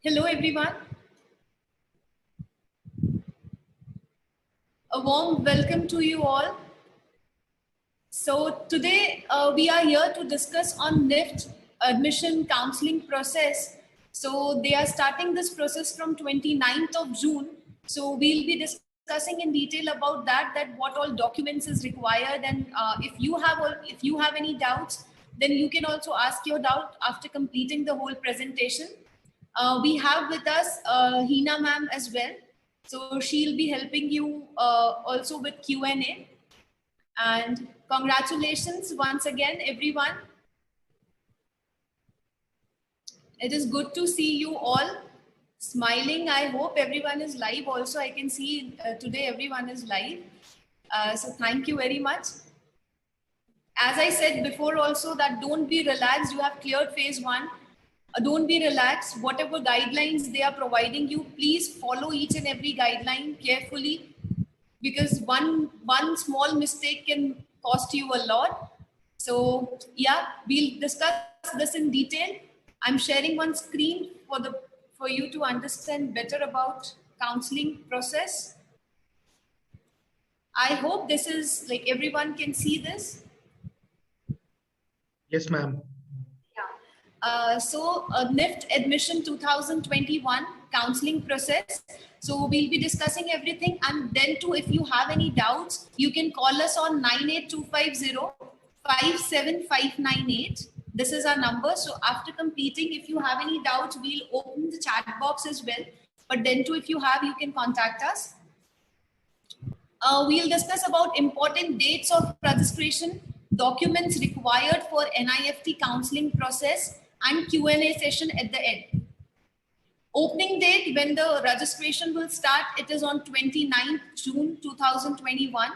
Hello everyone. A warm welcome to you all. So today we are here to discuss on NIFT admission counseling process. So they are starting this process from 29th of June. So we'll be discussing in detail about that what all documents is required, and if you have any doubts, then you can also ask your doubt after completing the whole presentation. We have with us Hina ma'am as well. So she'll be helping you also with Q&A. And congratulations once again, everyone. It is good to see you all smiling. I hope everyone is live also. I can see today everyone is live. So thank you very much. As I said before also, that don't be relaxed. You have cleared phase 1. Don't be relaxed. Whatever guidelines they are providing you, please follow each and every guideline carefully, because one small mistake can cost you a lot. So yeah, we'll discuss this in detail. I'm sharing one screen for you to understand better about counseling process. I hope this is like everyone can see this. Yes, ma'am. So NIFT admission 2021 counseling process. So we'll be discussing everything, and then too, if you have any doubts, you can call us on 98250-57598. This is our number. So after completing, if you have any doubts, we'll open the chat box as well. But then too, if you have, you can contact us. We'll discuss about important dates of registration, documents required for NIFT counseling process, and Q&A session at the end. Opening date when the registration will start, it is on 29th June 2021.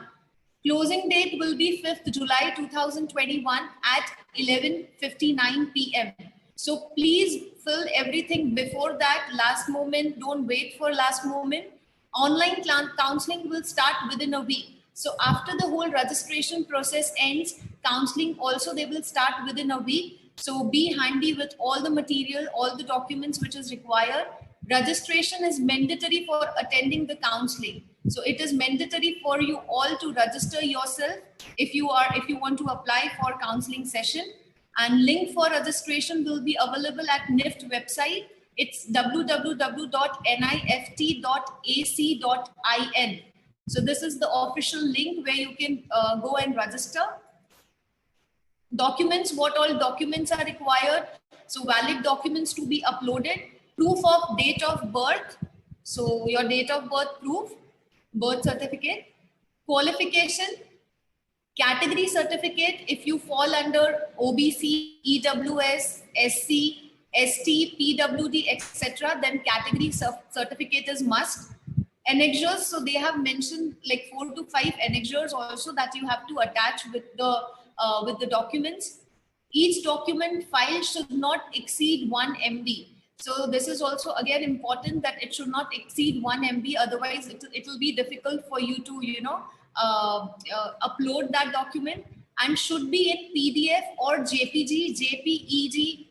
Closing date will be 5th July 2021 at 11:59 p.m. So please fill everything before that, last moment. Don't wait for last moment. Online counseling will start within a week. So after the whole registration process ends, counseling also they will start within a week. So be handy with all the material, all the documents which is required. Registration is mandatory for attending the counseling. So it is mandatory for you all to register yourself if you want to apply for counseling session. And link for registration will be available at NIFT website. It's www.nift.ac.in. So this is the official link where you can go and register. Documents, what all documents are required? So valid documents to be uploaded, proof of date of birth. So your date of birth proof, birth certificate, qualification, category certificate. If you fall under OBC, EWS, SC, ST, PWD, etc., then category certificate is must. Annexures, so they have mentioned like 4 to 5 annexures also that you have to attach with the documents. Each document file should not exceed 1 MB. So this is also again important that it should not exceed 1 MB. Otherwise, it will be difficult for you to upload that document, and should be in PDF or JPG, JPEG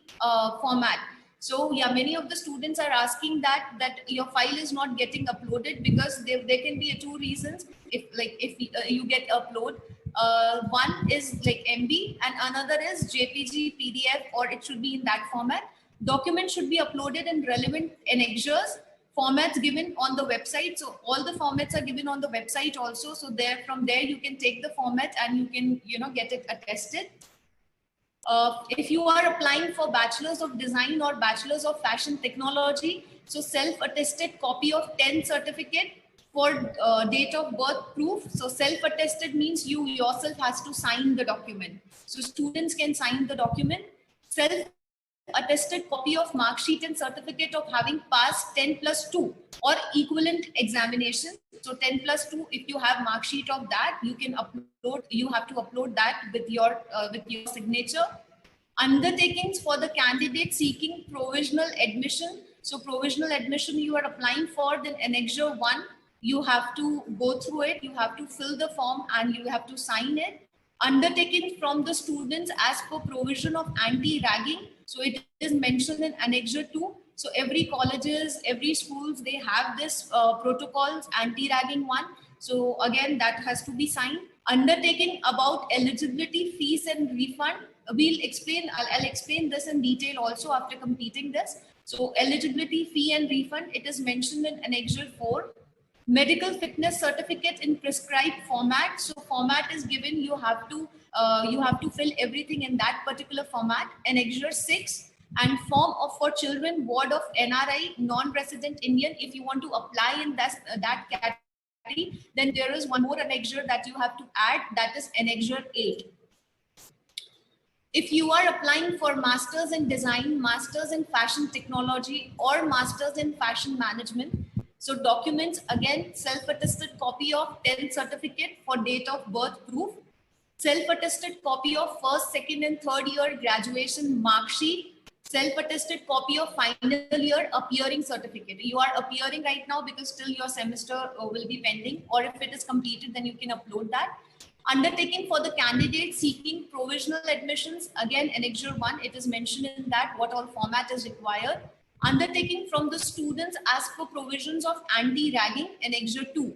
format. So yeah, many of the students are asking that your file is not getting uploaded because there can be 2 reasons. If you get upload, one is like MB and another is JPG, PDF, or it should be in that format. Documents should be uploaded in relevant annexures, formats given on the website. So all the formats are given on the website also. So from there you can take the format and you can get it attested. If you are applying for Bachelor's of Design or Bachelor's of Fashion Technology, so self-attested copy of 10 certificate for date of birth proof. So self-attested means you yourself has to sign the document. So students can sign the document. Self-attested copy of mark sheet and certificate of having passed 10+2 or equivalent examination. So 10+2, if you have mark sheet of that, you can upload. You have to upload that with your signature. Undertakings for the candidate seeking provisional admission. So provisional admission you are applying for, then annexure 1, you have to go through it. You have to fill the form and you have to sign it. Undertaking from the students as per provision of anti-ragging. So it is mentioned in annexure 2. So every colleges, every schools, they have this protocols, anti-ragging one. So again, that has to be signed. Undertaking about eligibility, fees and refund. We'll explain, I'll explain this in detail also after completing this. So eligibility, fee and refund, it is mentioned in Annexure 4. Medical fitness certificate in prescribed format. So format is given, you have to fill everything in that particular format. Annexure 6, and form of for children ward of NRI, non-resident Indian. If you want to apply in that category, then there is one more annexure that you have to add, that is Annexure 8. If you are applying for masters in design, masters in fashion technology, or masters in fashion management, so documents, again, self-attested copy of 10th certificate for date of birth proof, self-attested copy of first, second and third year graduation mark sheet, self-attested copy of final year appearing certificate. You are appearing right now because still your semester will be pending, or if it is completed, then you can upload that. Undertaking for the candidate seeking provisional admissions, again, Annexure 1, it is mentioned in that what all format is required. Undertaking from the students as per provisions of anti-ragging, Annexure 2.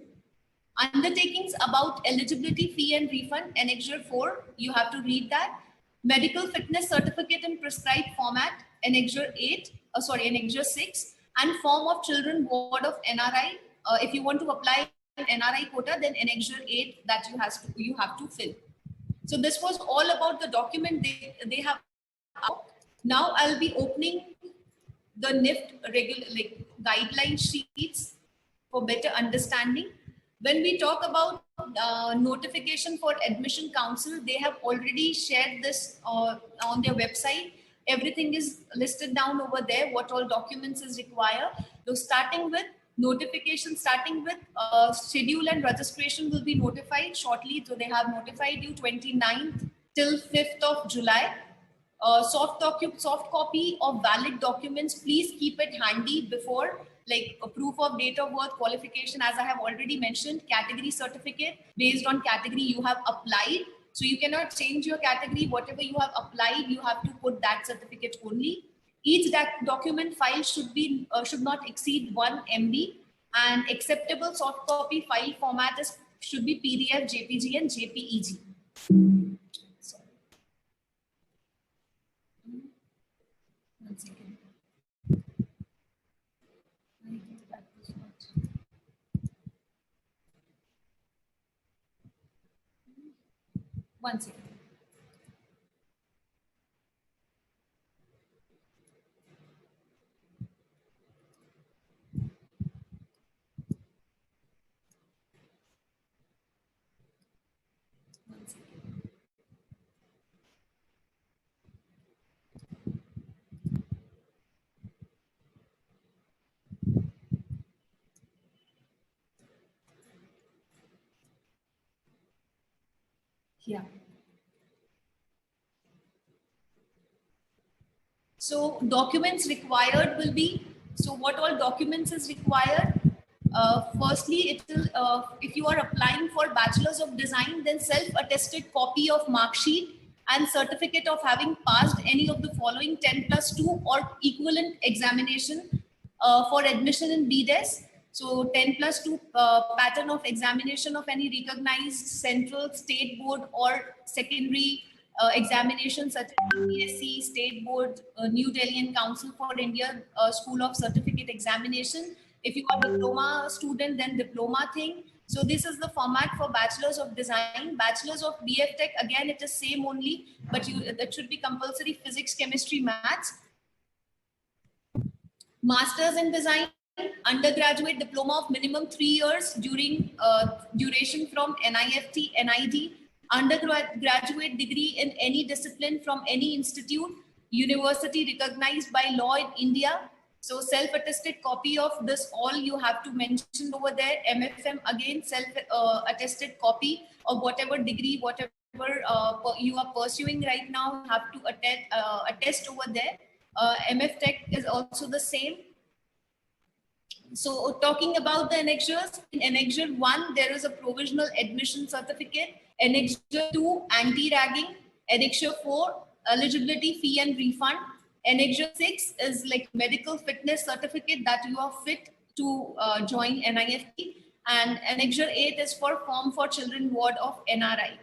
Undertakings about eligibility, fee and refund, Annexure 4, you have to read that. Medical fitness certificate in prescribed format, Annexure 6, and form of children ward of NRI. If you want to apply NRI quota, then Annexure 8 that you have to fill. So this was all about the document they have out. Now I'll be opening the NIFT guideline sheets for better understanding. When we talk about notification for admission council, they have already shared this on their website. Everything is listed down over there, what all documents is required. So starting with notification, schedule and registration will be notified shortly. So they have notified you 29th till 5th of July. Soft copy of valid documents, please keep it handy before, like a proof of date of birth, qualification, as I have already mentioned, category certificate based on category you have applied. So you cannot change your category. Whatever you have applied, you have to put that certificate only. Each document file should not exceed 1 MB, and acceptable soft copy file format should be PDF, JPG, and JPEG. Sorry. 1 second. One second. Yeah. So documents required will be, so what all documents is required? Firstly, it will, if you are applying for Bachelor's of Design, then self-attested copy of mark sheet and certificate of having passed any of the following 10+2 or equivalent examination for admission in BDES. So 10+2 pattern of examination of any recognized central, state board or secondary examination such as UPSC, State Board, New Delhi and Council for India School of Certificate Examination. If you are a diploma student, then diploma thing. So this is the format for Bachelor's of Design. Bachelor's of BF Tech, again, it is same only, but that should be compulsory physics, chemistry, maths. Master's in Design, undergraduate diploma of minimum 3 years during duration from NIFT, NID, undergraduate degree in any discipline from any institute, university recognized by law in India. So self-attested copy of this all you have to mention over there. MFM, again, self-attested copy of whatever degree, whatever you are pursuing right now, have to attest over there. MF Tech is also the same. So talking about the annexures, in Annexure 1, there is a provisional admission certificate. Annexure 2, anti-ragging. Annexure 4, eligibility, fee and refund. Annexure 6 is like medical fitness certificate that you are fit to join NIFT. And Annexure 8 is for Form for Children Ward of NRI.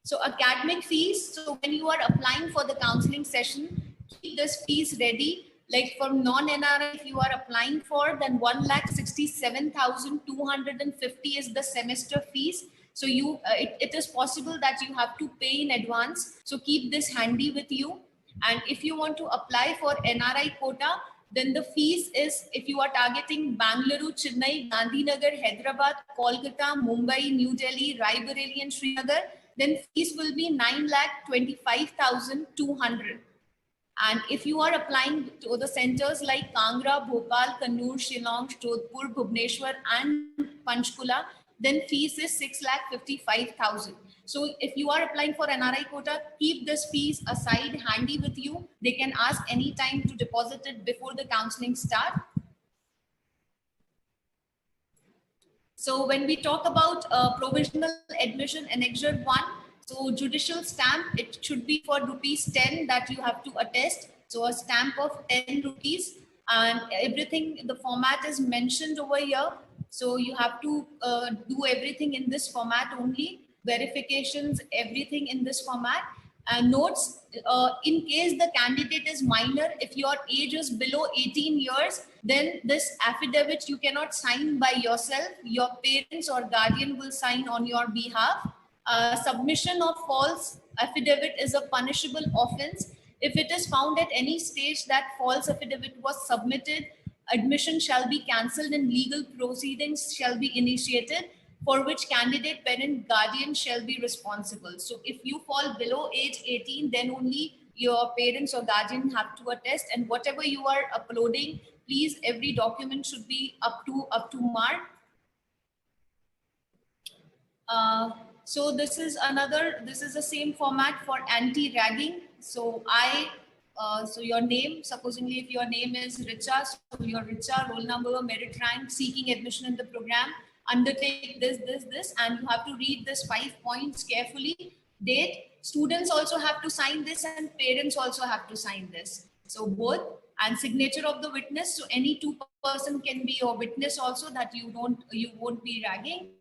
So academic fees, so when you are applying for the counseling session, keep this fees ready. Like for non-NRI, if you are applying for, then 1,67,250 is the semester fees. So it is possible that you have to pay in advance. So keep this handy with you. And if you want to apply for NRI quota, then the fees is, if you are targeting Bangalore, Chennai, Gandhinagar, Hyderabad, Kolkata, Mumbai, New Delhi, Raebareli and Srinagar, then fees will be 9,25,200. And if you are applying to the centers like Kangra, Bhopal, Kannur, Shillong, Jodhpur, Bhubaneswar and Panchkula, then fees is 6,55,000. So if you are applying for NRI quota, keep this fees aside handy with you. They can ask any time to deposit it before the counseling start. So when we talk about provisional admission annexure 1, so judicial stamp, it should be for ₹10 that you have to attest. So a stamp of 10 rupees, and everything, the format is mentioned over here. So you have to do everything in this format only. Verifications, everything in this format. Notes, in case the candidate is minor, if your age is below 18 years, then this affidavit you cannot sign by yourself. Your parents or guardian will sign on your behalf. Submission of false affidavit is a punishable offense. If it is found at any stage that false affidavit was submitted, admission shall be cancelled and legal proceedings shall be initiated, for which candidate, parent, guardian shall be responsible. So if you fall below age 18, then only your parents or guardian have to attest, and whatever you are uploading, please, every document should be up to mark. So this is the same format for anti-ragging. So so your name, supposedly if your name is Richa, so your Richa, roll number, merit rank, seeking admission in the program, undertake this, and you have to read this 5 points carefully. Date, students also have to sign this and parents also have to sign this. So both, and signature of the witness. So any 2 person can be your witness also, that you won't be ragging.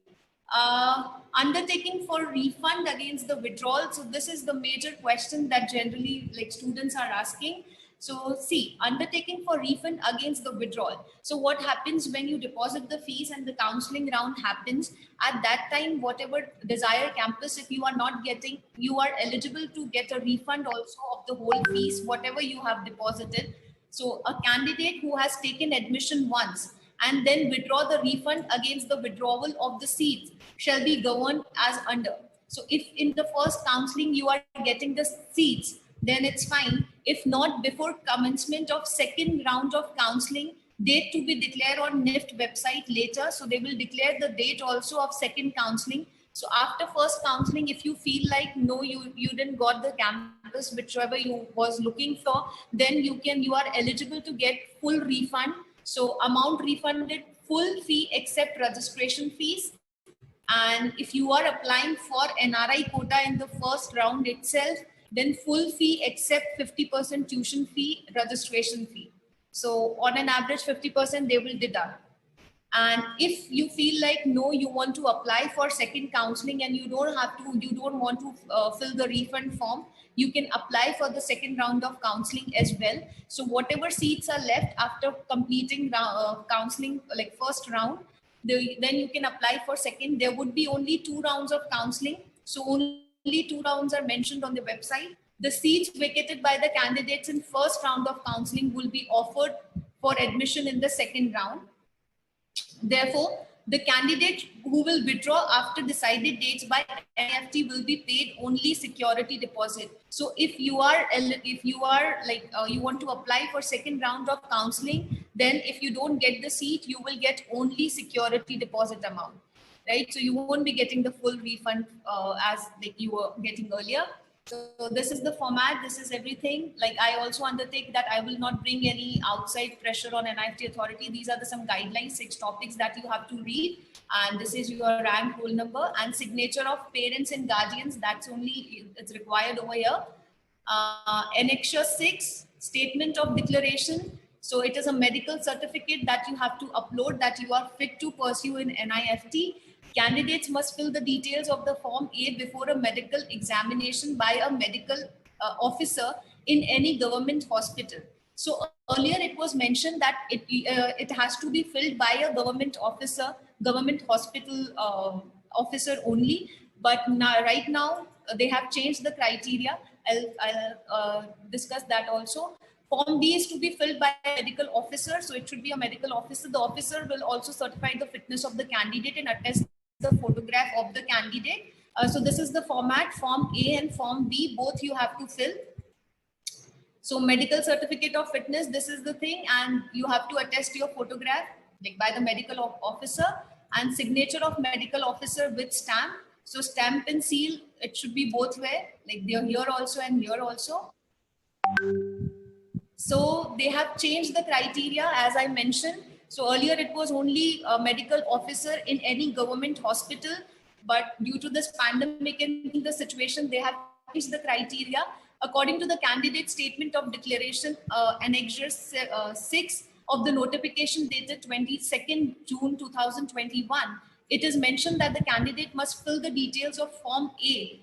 Undertaking for refund against the withdrawal. So this is the major question that generally like students are asking. So see, undertaking for refund against the withdrawal. So what happens when you deposit the fees and the counseling round happens, at that time, whatever desired campus, if you are not getting, you are eligible to get a refund also of the whole fees, whatever you have deposited. So a candidate who has taken admission once and then withdraw the refund against the withdrawal of the seats shall be governed as under. So if in the first counseling you are getting the seats, then it's fine. If not, before commencement of second round of counseling, date to be declared on NIFT website later. So they will declare the date also of second counseling. So after first counseling, if you feel like no, you didn't got the campus whichever you was looking for, then you are eligible to get full refund. So amount refunded, full fee except registration fees. And if you are applying for NRI quota in the first round itself, then full fee except 50% tuition fee, registration fee. So on an average 50% they will deduct. And if you feel like no, you want to apply for second counseling and you don't want to fill the refund form, you can apply for the second round of counseling as well. So whatever seats are left after completing counseling, like first round, then you can apply for second. There would be only 2 rounds of counseling. So only 2 rounds are mentioned on the website. The seats vacated by the candidates in first round of counseling will be offered for admission in the second round. Therefore, the candidate who will withdraw after decided dates by NIFT will be paid only security deposit. So if you want to apply for second round of counseling, then if you don't get the seat, you will get only security deposit amount, right? So you won't be getting the full refund as like you were getting earlier. So this is the format, this is everything. Like I also undertake that I will not bring any outside pressure on NIFT authority. These are some guidelines, 6 topics that you have to read. And this is your rank, roll number, and signature of parents and guardians. It's required over here. Annexure 6, statement of declaration. So it is a medical certificate that you have to upload that you are fit to pursue in NIFT. Candidates must fill the details of the Form A before a medical examination by a medical officer in any government hospital. So earlier it was mentioned that it has to be filled by a government officer, government hospital officer only. But now, right now, they have changed the criteria. I'll discuss that also. Form B is to be filled by a medical officer. So it should be a medical officer. The officer will also certify the fitness of the candidate and attest the photograph of the candidate. So this is the format, Form A and Form B, both you have to fill. So medical certificate of fitness, this is the thing, and you have to attest your photograph like by the medical officer, and signature of medical officer with stamp. So stamp and seal, it should be both way, like they're here also and here also. So they have changed the criteria as I mentioned. So earlier it was only a medical officer in any government hospital, but due to this pandemic and the situation, they have changed the criteria. According to the candidate statement of declaration, Annexure 6 of the notification dated 22nd June 2021, it is mentioned that the candidate must fill the details of Form A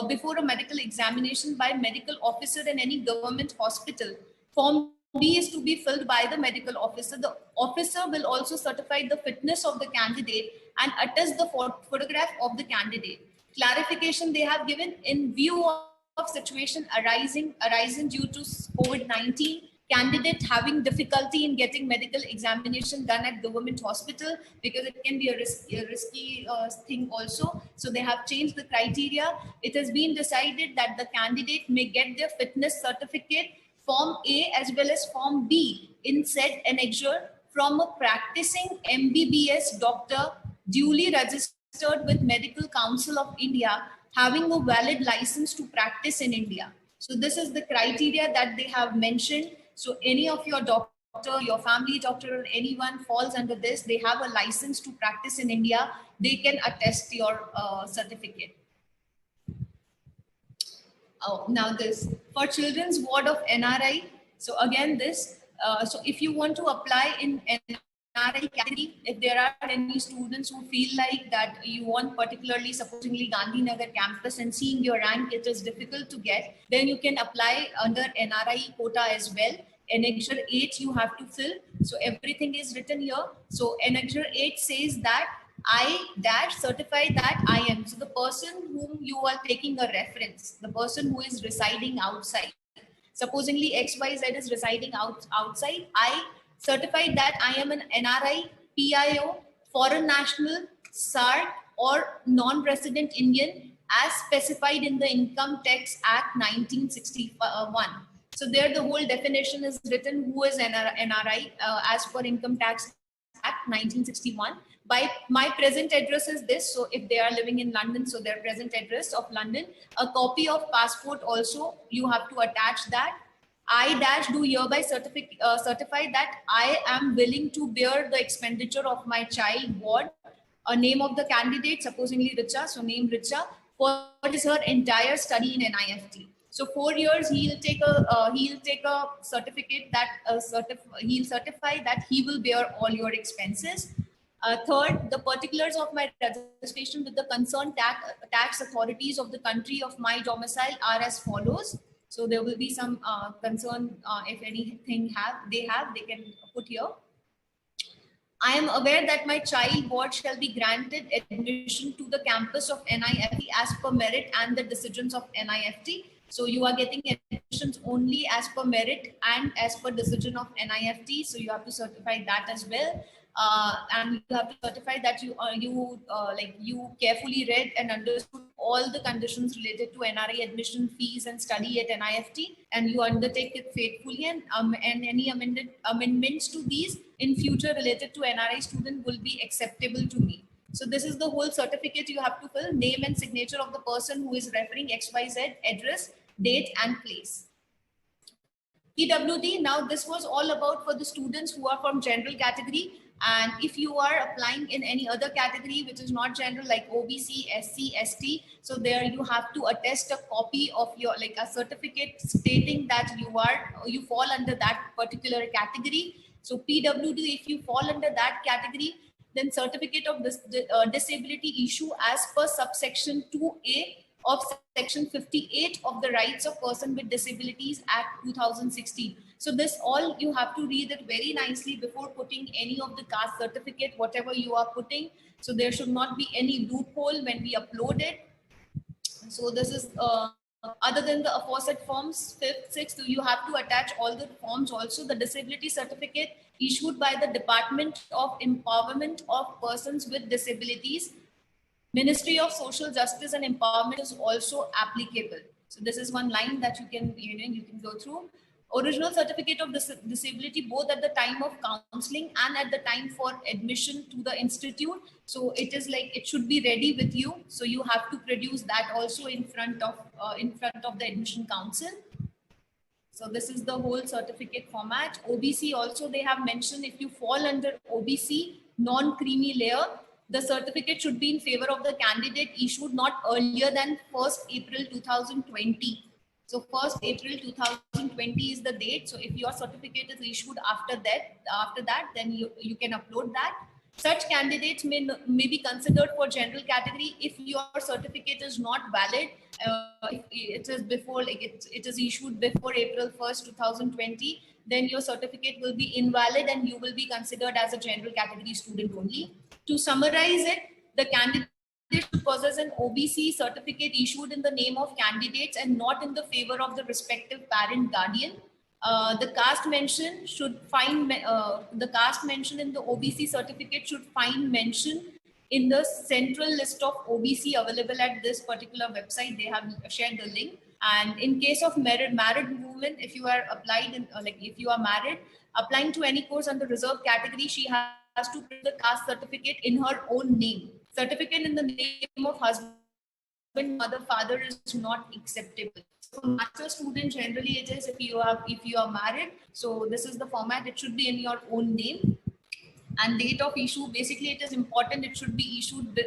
before a medical examination by medical officer in any government hospital. Form B is to be filled by the medical officer. The officer will also certify the fitness of the candidate and attest the photograph of the candidate. Clarification they have given: in view of situation arising due to COVID-19, candidate having difficulty in getting medical examination done at government hospital, because it can be a risky thing also. So they have changed the criteria. It has been decided that the candidate may get their fitness certificate, Form A as well as Form B, in said annexure from a practicing MBBS doctor duly registered with Medical Council of India, having a valid license to practice in India. So this is the criteria that they have mentioned. So any of your doctor, your family doctor, or anyone falls under this, they have a license to practice in India, they can attest your certificate. Oh, now this, for children's ward of NRI. So again this, so if you want to apply in NRI category, if there are any students who feel like that you want particularly supposedly Gandhinagar campus and seeing your rank it is difficult to get, then you can apply under NRI quota as well. Annexure 8 you have to fill. So everything is written here. So Annexure 8 says that I dash certify that I am. So the person whom you are taking a reference, the person who is residing outside, supposedly XYZ is residing outside, I certify that I am an NRI, PIO, foreign national, SARC, or non-resident Indian as specified in the Income Tax Act 1961. So there the whole definition is written who is NRI as per Income Tax Act 1961. By my present address is this. So if they are living in London, so their present address of London, a copy of passport also you have to attach that. I dash do hereby certify that I am willing to bear the expenditure of my child ward. A name of the candidate, supposedly Richa, so name Richa, for what is her entire study in NIFT. So 4 years he'll take a certificate that he'll certify that he will bear all your expenses. Third, the particulars of my registration with the concerned tax authorities of the country of my domicile are as follows. So there will be some concern if anything they can put here. I am aware that my child ward shall be granted admission to the campus of NIFT as per merit and the decisions of NIFT. So you are getting admissions only as per merit and as per decision of NIFT. So you have to certify that as well. And you have to certify that you carefully read and understood all the conditions related to NRI admission fees and study at NIFT, and you undertake it faithfully, and any amendments to these in future related to NRI student will be acceptable to me. So this is the whole certificate you have to fill: name and signature of the person who is referring XYZ, address, date and place. PWD, now this was all about for the students who are from general category. And if you are applying in any other category which is not general, like OBC, SC, ST, so there you have to attest a copy of your, like a certificate stating that you fall under that particular category. So PWD, if you fall under that category, then certificate of disability issue as per subsection 2A of section 58 of the Rights of Person with Disabilities Act 2016. So this all you have to read it very nicely before putting any of the caste certificate, whatever you are putting. So there should not be any loophole when we upload it. So this is other than the aforesaid forms, 5th, 6th, you have to attach all the forms also. The disability certificate issued by the Department of Empowerment of Persons with Disabilities, Ministry of Social Justice and Empowerment is also applicable. So this is one line that you can go through. Original certificate of disability, both at the time of counseling and at the time for admission to the institute. So it is like, it should be ready with you. So you have to produce that also in front of the admission council. So this is the whole certificate format. OBC also they have mentioned, if you fall under OBC non-creamy layer, the certificate should be in favor of the candidate issued not earlier than 1st April 2020. So 1st April 2020 is the date. So if your certificate is issued after that, then you can upload that. Such candidates may be considered for general category if your certificate is not valid. If it is before, like it is issued before April 1st, 2020, then your certificate will be invalid and you will be considered as a general category student only. To summarize it, the candidate should possess an OBC certificate issued in the name of candidates and not in the favor of the respective parent guardian. The caste mention should find the caste mention in the OBC certificate should find mention in the central list of OBC available at this particular website. They have shared the link. And in case of married women, if you are applied in, if you are married, applying to any course under reserved category, she has to print the caste certificate in her own name. Certificate in the name of husband, mother, father is not acceptable. So master student, generally it is if you are married. So this is the format. It should be in your own name. And date of issue, basically it is important. It should be issued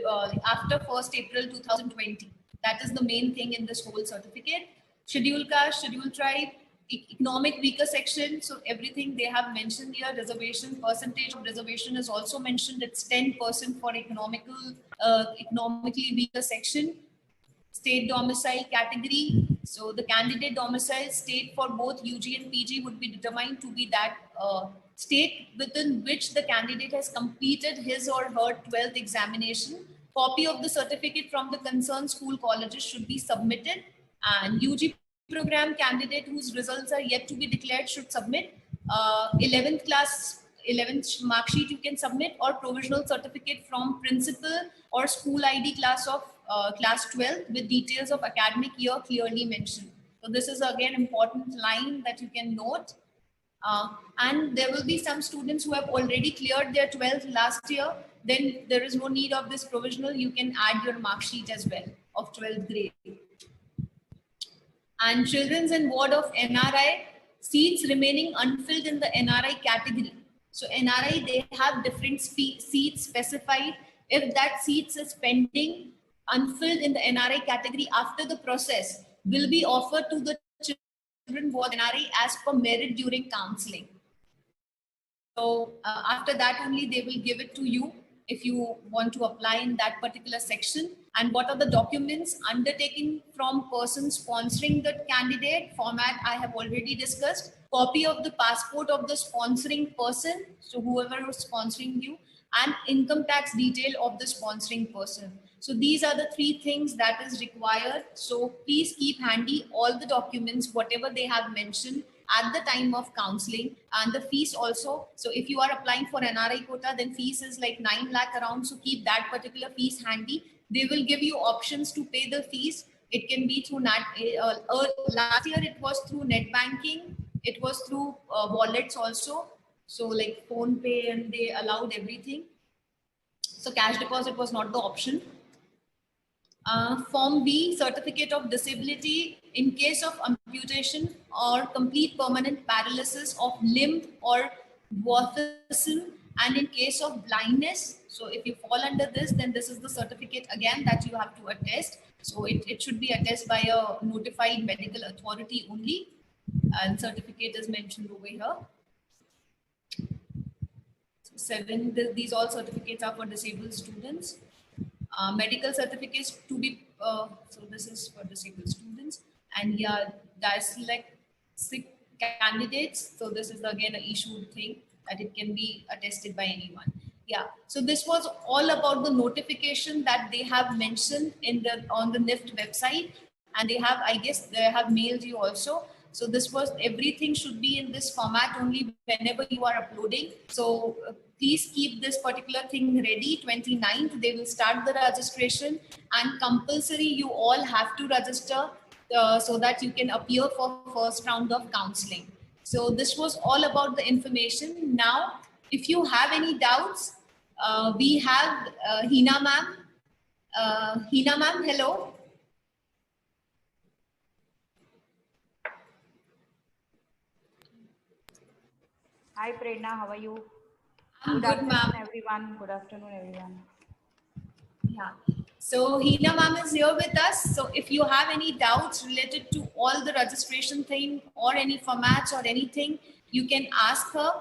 after 1st April 2020. That is the main thing in this whole certificate. Scheduled caste, scheduled tribe, economic weaker section. So everything they have mentioned here. Reservation, percentage of reservation is also mentioned. It's 10% for economically weaker section. State domicile category. So the candidate domicile state for both UG and PG would be determined to be that state within which the candidate has completed his or her 12th examination. Copy of the certificate from the concerned school colleges should be submitted, and UG program candidate whose results are yet to be declared should submit 11th mark sheet you can submit, or provisional certificate from principal or school ID class of class 12 with details of academic year clearly mentioned. So this is again important line that you can note. And there will be some students who have already cleared their 12th last year, then there is no need of this provisional. You can add your mark sheet as well of 12th grade. And children's and ward of NRI, seats remaining unfilled in the NRI category. So NRI, they have different seats specified. If that seats is pending, unfilled in the NRI category, after the process will be offered to the children ward NRI as per merit during counseling. So after that only they will give it to you if you want to apply in that particular section. And what are the documents undertaken from person sponsoring the candidate? Format I have already discussed. Copy of the passport of the sponsoring person, so whoever was sponsoring you, and income tax detail of the sponsoring person. So these are the 3 things that is required. So please keep handy all the documents, whatever they have mentioned at the time of counseling, and the fees also. So if you are applying for NRI quota, then fees is like 9 lakh around. So keep that particular fees handy. They will give you options to pay the fees. It can be through last year it was through net banking. It was through wallets also. So like phone pay, and they allowed everything. So cash deposit was not the option. Form B, certificate of disability in case of amputation or complete permanent paralysis of limb or dwarfism And in case of blindness, so if you fall under this, then this is the certificate again that you have to attest. So it should be attested by a notified medical authority only, and certificate is mentioned over here. So 7, these all certificates are for disabled students. Medical certificates to be, so this is for disabled students. And yeah, dyslexic candidates. So this is again an issued thing that it can be attested by anyone. Yeah, so this was all about the notification that they have mentioned in the on the NIFT website, and they have, I guess they have mailed you also. So this was, everything should be in this format only whenever you are uploading. So please keep this particular thing ready. 29th, they will start the registration, and compulsory you all have to register so that you can appear for first round of counseling. So this was all about the information. Now, if you have any doubts, we have Hina ma'am. Hina ma'am, hello. Hi Prerna, how are you? I'm good, ma'am. Everyone. Good afternoon, everyone. Yeah. So Hina ma'am is here with us. So if you have any doubts related to all the registration thing or any formats or anything, you can ask her.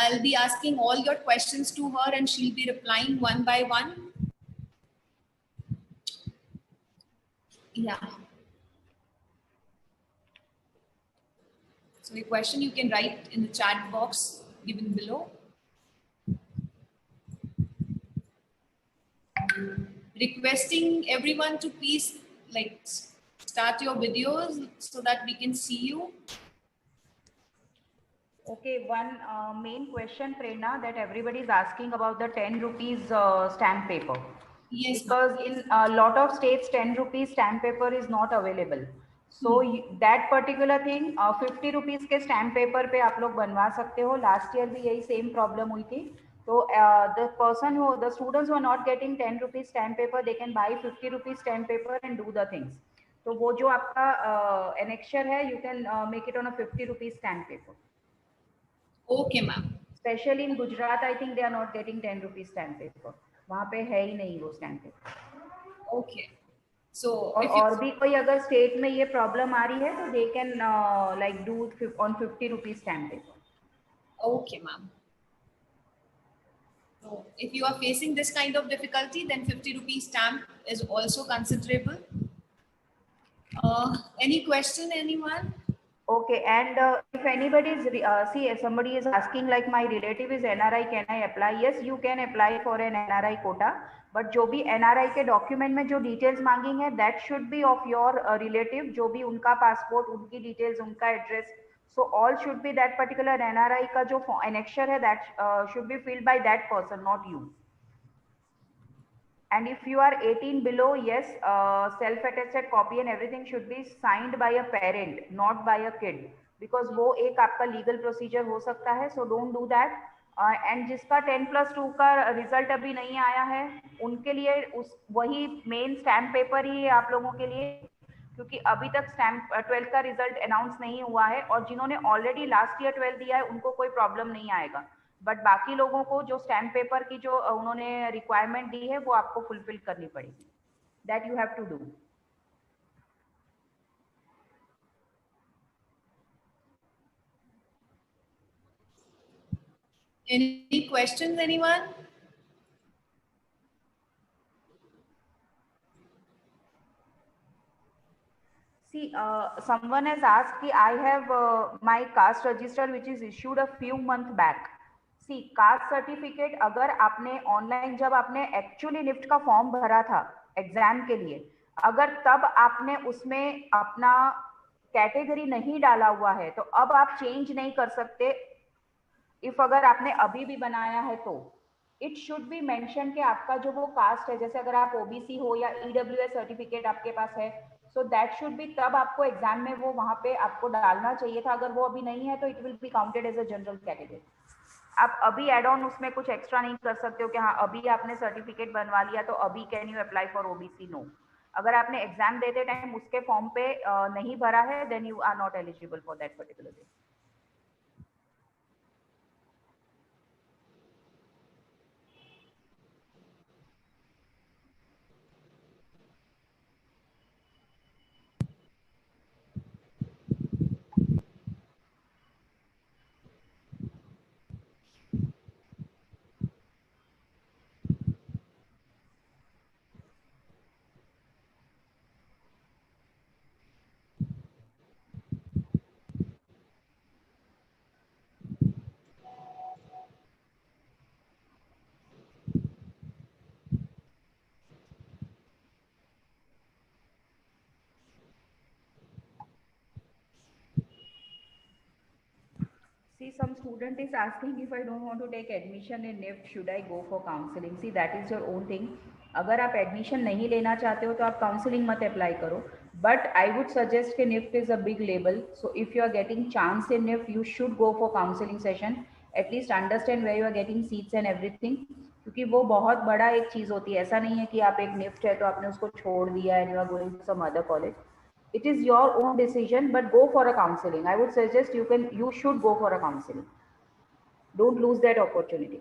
I'll be asking all your questions to her and she'll be replying one by one. Yeah. So your question you can write in the chat box given below. Requesting everyone to please start your videos so that we can see you. Okay, one main question, Prerna, that everybody is asking about the 10 rupees stamp paper. Yes. Because in a lot of states, 10 rupees stamp paper is not available. So that particular thing, 50 rupees के stamp paper पे आप लोग बनवा सकते हो. Last year भी यही same problem हुई थी. So the students who are not getting 10 rupees stamp paper, they can buy 50 rupees stamp paper and do the things. तो वो जो आपका annexure है, you can make it on a 50 rupees stamp paper. Okay, ma'am. Especially in Gujarat, I think they are not getting 10 rupees stamp paper. वहाँ पे है ही नहीं वो stamp paper. Okay. So और भी कोई अगर स्टेट में ये प्रॉब्लम आ रही है तो they can like do on 50 rupees stamp paper. Okay, ma'am. So if you are facing this kind of difficulty, then 50 rupees stamp is also considerable. Any question, anyone? Okay, and if anybody is, if somebody is asking like my relative is NRI, can I apply? Yes, you can apply for an NRI quota. But जो भी NRI के document में जो details मांगी है, that should be of your relative. जो भी उनका passport, उनकी details, उनका address. So all should be that particular NRI का जो annexure है, that should be filled by that person, not you. And if you are 18 below, yes, self-attested copy and everything should be signed by a parent, not by a kid, because वो एक आपका legal procedure हो सकता है, so don't do that. And जिसका 10+2 का result अभी नहीं आया है, उनके लिए वही main stamp paper ही है आप लोगों के लिए, क्योंकि अभी तक 12th का result announce नहीं हुआ है, और जिन्होंने already last year 12 दिया है, उनको कोई problem नहीं आएगा. बट बाकी लोगों को जो स्टैम्प पेपर की जो उन्होंने रिक्वायरमेंट दी है वो आपको फुलफिल करनी पड़ेगी. That you have to do. Any questions, anyone? See, someone has asked कि I have my caste register which is issued a few months back. See, caste certificate अगर आपने ऑनलाइन जब आपने एक्चुअली निफ्ट का form भरा था exam के लिए, अगर तब आपने उसमें अपना कैटेगरी नहीं डाला हुआ है तो अब आप चेंज नहीं कर सकते. इफ अगर आपने अभी भी बनाया है तो इट शुड बी मेंशन कि आपका जो वो कास्ट है, जैसे अगर आप ओबीसी हो या ईडब्ल्यूएस सर्टिफिकेट आपके पास है, सो दैट शुड बी, तब आपको एग्जाम में वो वहां पे आपको डालना चाहिए था. अगर वो अभी नहीं है तो it will be counted as a general category. आप अभी एड ऑन उसमें कुछ एक्स्ट्रा नहीं कर सकते हो कि हाँ अभी आपने सर्टिफिकेट बनवा लिया तो अभी can you apply for OBC. No, अगर आपने एग्जाम देते टाइम उसके फॉर्म पे नहीं भरा है then you are not eligible for that particular thing. See, some student is asking if I don't want to take admission in NIFT, should I go for counseling? See, that is your own thing. अगर आप admission नहीं लेना चाहते हो तो आप counselling मत apply करो. बट आई वुड सजेस्ट कि NIFT is a big label, so if you are getting chance in NIFT you should go for counselling session. At least understand where you are getting seats and everything, क्योंकि वो बहुत बड़ा एक चीज़ होती है. ऐसा नहीं है कि आप एक निफ्ट है तो आपने उसको छोड़ दिया and you are going to some other college. It is your own decision, but go for a counseling. I would suggest you should go for a counseling. Don't lose that opportunity.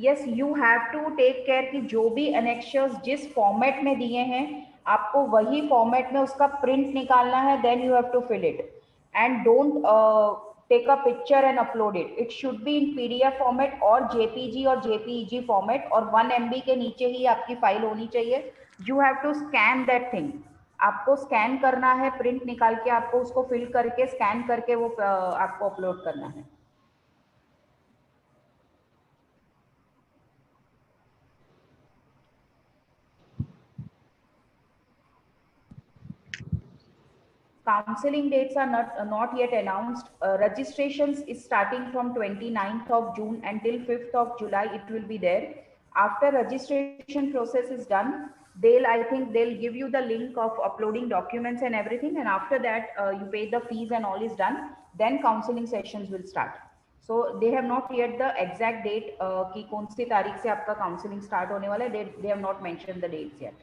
Yes, you have to take care कि जो भी annexures जिस format में दिए हैं आपको वही format में उसका print निकालना है, then you have to fill it. And don't take a picture and upload it. It should be in PDF format और JPG और JPEG format और 1 MB के नीचे ही आपकी फाइल होनी चाहिए. You have to scan that thing. आपको scan करना है, प्रिंट निकाल के आपको उसको फिल करके स्कैन करके वो आपको अपलोड करना है. Counseling dates are not yet announced. Registrations is starting from 29th of June until 5th of July. It will be there. After registration process is done, I think they'll give you the link of uploading documents and everything. And after that, you pay the fees and all is done. Then counseling sessions will start. So they have not yet the exact date कि कौन सी तारीख से आपका counseling start होने वाला है. They have not mentioned the dates yet.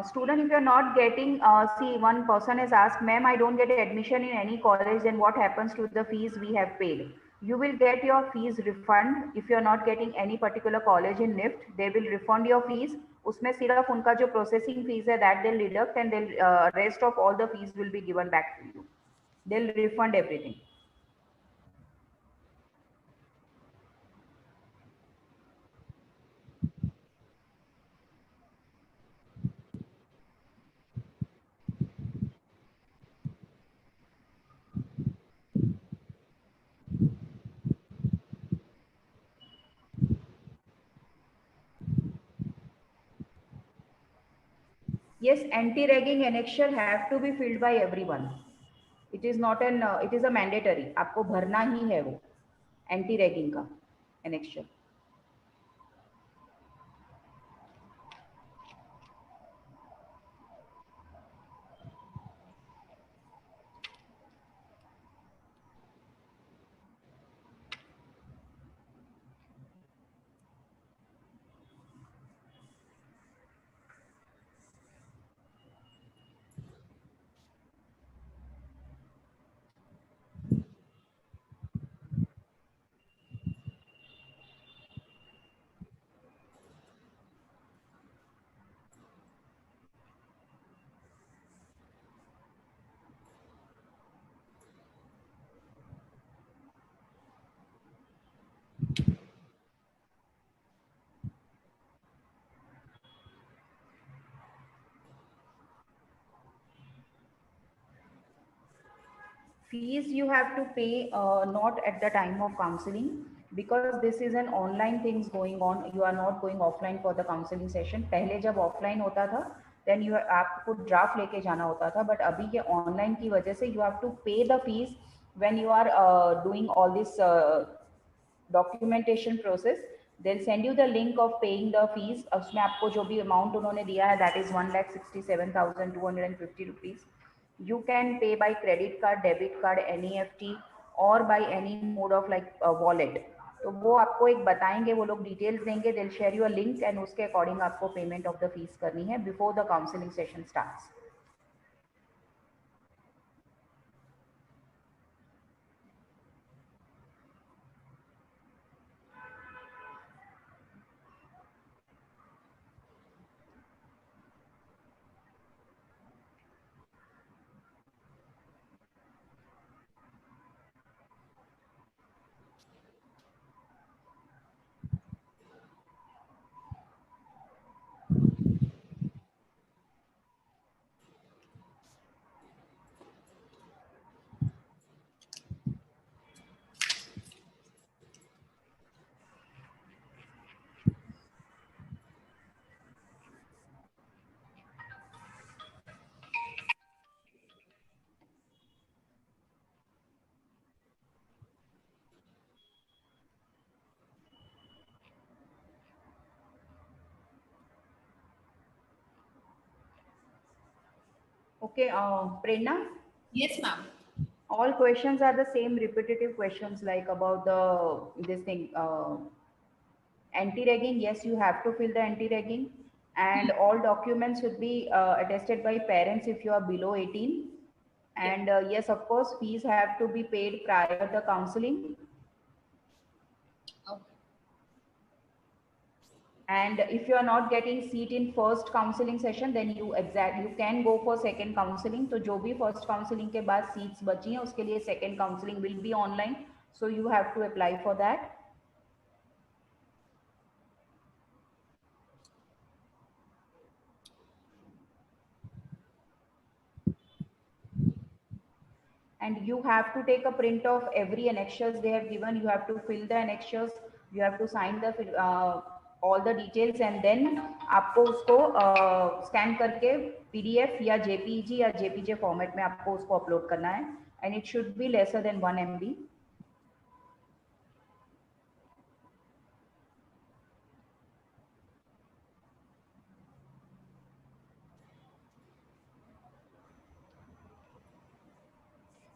Student, if you're not getting, see, one person has asked, ma'am, I don't get admission in any college, then what happens to the fees we have paid? You will get your fees refund. If you're not getting any particular college in NIFT, they will refund your fees. उसमें सिर्फ उनका जो processing fees है, that they'll deduct, and they'll rest of all the fees will be given back to you. They'll refund everything. Yes, anti-ragging annexure have to be filled by everyone. It is not an, it is a mandatory. आपको भरना ही है वो anti-ragging का annexure. Fees you have to pay not at the time of counseling, because this is an online things going on. You are not going offline for the counseling session. पहले जब offline होता था then you आपको draft लेके जाना होता था, but अभी ये online की वजह से you have to pay the fees when you are doing all this documentation process. They'll send you the link of paying the fees. उसमें आपको जो भी amount उन्होंने दिया है that is 1,67,250 rupees. You can pay by credit card, debit card, NEFT or by any mode of like wallet. तो वो आपको एक बताएंगे, वो लोग डिटेल्स देंगे. They'll share you a link and उसके अकॉर्डिंग आपको पेमेंट ऑफ द फीस करनी है before the counselling session starts. Okay, Prerna? Yes, ma'am. All questions are the same repetitive questions like about this thing. Anti-ragging, yes, you have to fill the anti-ragging, and all documents should be attested by parents if you are below 18. And yes, of course, fees have to be paid prior to the counseling. Okay. And if you are not getting seat in first counseling session, then you can go for second counseling. So जो भी first counseling के बाद seats बची हैं उसके लिए second counseling will be online. So you have to apply for that. And you have to take a print of every annexures they have given. You have to fill the annexures, you have to sign the all the details, and then आपको उसको scan करके PDF या JPG या JPG format में आपको उसको upload करना है, and it should be lesser than 1 MB.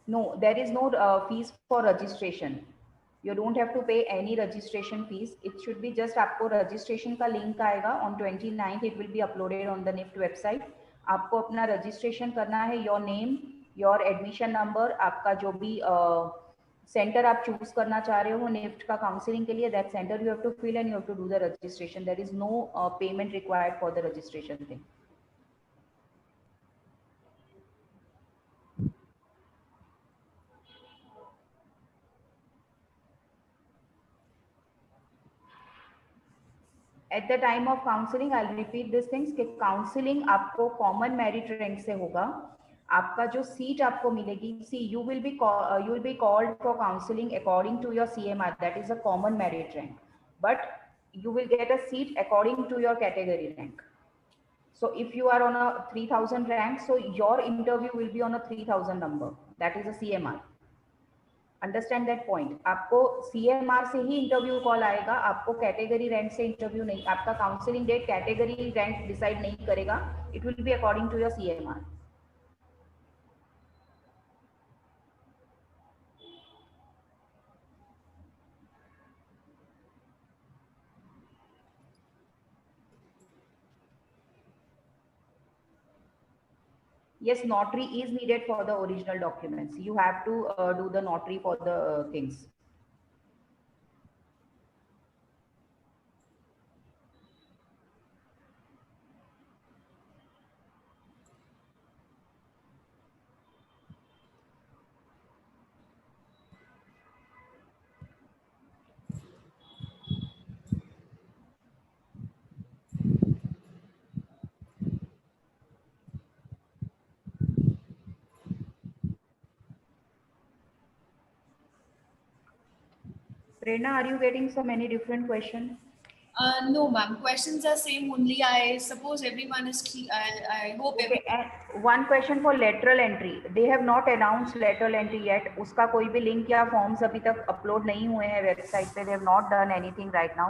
No, there is no fees for registration. You don't have to pay any registration fees. It should be just आपको registration का link आएगा on 29th. It will be uploaded on the NIFT website. आपको अपना registration करना है, your name, your admission number, आपका जो भी center आप choose करना चाह रहे हो NIFT का counseling के लिए, that center you have to fill and you have to do the registration. There is no payment required for the registration thing. At the time of counseling, I'll repeat these things कि counseling आपको common merit rank से होगा. आपका जो seat आपको मिलेगी, see you will be called for counseling according to your CMR, that is a common merit rank, but you will get a seat according to your category rank. So if you are on a 3000 rank, so your interview will be on a 3000 number, that is a CMR. Understand that point. आपको CMR से ही interview call आएगा, आपको category rank से interview नहीं. आपका counselling date category rank decide नहीं करेगा. It will be according to your CMR. Yes, notary is needed for the original documents. You have to do the notary for the things. Prerna, are you getting so many different questions? No, ma'am. Questions are same only. I suppose everyone is. I hope. Okay, and one question for lateral entry. They have not announced lateral entry yet. उसका कोई भी link या forms अभी तक upload नहीं हुए हैं website पे. They have not done anything right now.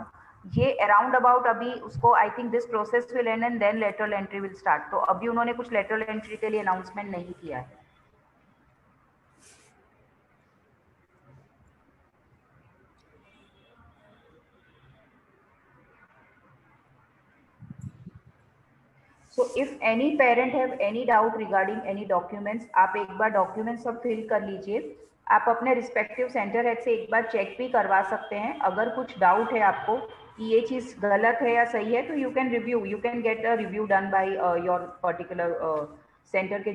ये around about अभी उसको I think this process will end and then lateral entry will start. तो अभी उन्होंने कुछ lateral entry के लिए announcement नहीं किया है. So if any parent have any doubt regarding any documents, आप एक बार documents सब fill कर लीजिए. आप अपने respective center head से एक बार check भी करवा सकते हैं. अगर कुछ doubt है आपको कि ये चीज़ गलत है या सही है, तो you can review. You can get a review done by your particular center के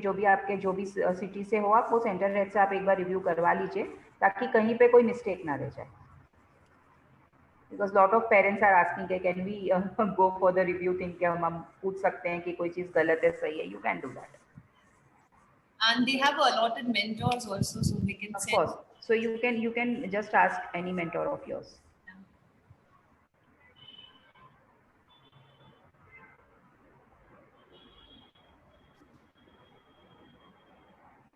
जो भी city से हो, आप वो center head से आप एक बार review करवा लीजिए ताकि कहीं पे कोई mistake ना रह जाए. Because lot of parents are asking कि can we go for the review thing, क्या हम पूछ सकते हैं कि कोई चीज़ गलत है सही है. You can do that. And they have allotted mentors also, so they can. Of course. So you can just ask any mentor of yours.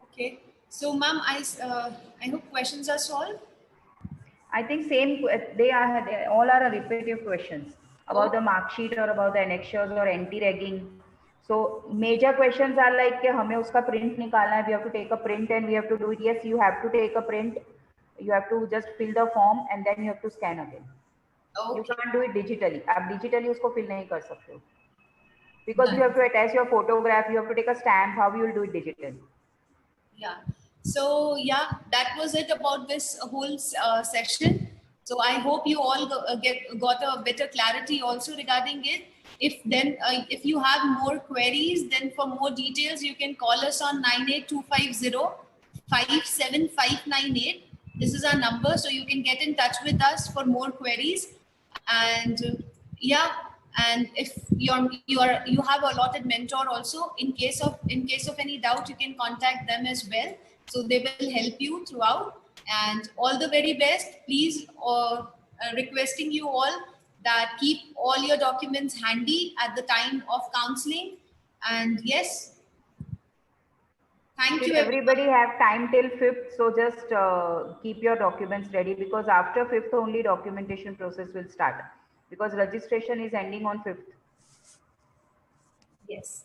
Okay. So, ma'am, I hope questions are solved. I think same. They all are repetitive questions about the mark sheet or about the annexures or anti-ragging So major questions are like कि हमें उसका print निकालना है, we have to take a print and we have to do it. Yes, you have to take a print. You have to just fill the form and then you have to scan again. Okay. You can't do it digitally. आप digitally उसको fill नहीं कर सकते हो. Because Done. you have to attach your photograph, you have to take a stamp. How you will do it digitally? Yeah. So yeah, that was it about this whole session. So I hope you all got a better clarity also regarding it. If you have more queries, then for more details you can call us on 98250 57598. This is our number, so you can get in touch with us for more queries. And yeah, and if you have a allotted mentor also, in case of any doubt, you can contact them as well, so they will help you throughout. And all the very best. Please, requesting you all that keep all your documents handy at the time of counseling. And yes, thank you Everybody have time till 5th, so just keep your documents ready, because after 5th only documentation process will start, because registration is ending on 5th. Yes.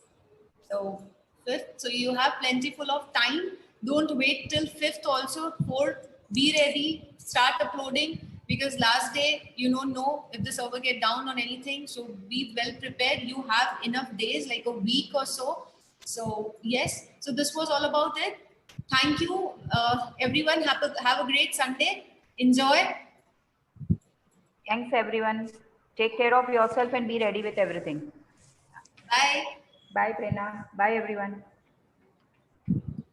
So 5th, so you have plenty full of time. Don't wait till 5th also. 4th, be ready, start uploading, because last day you don't know if the server get down on anything. So be well prepared. You have enough days, like a week or so. So yes, so this was all about it. Thank you, everyone. Have a great Sunday. Enjoy. Thanks everyone. Take care of yourself and be ready with everything. Bye. Bye Prerna. Bye everyone.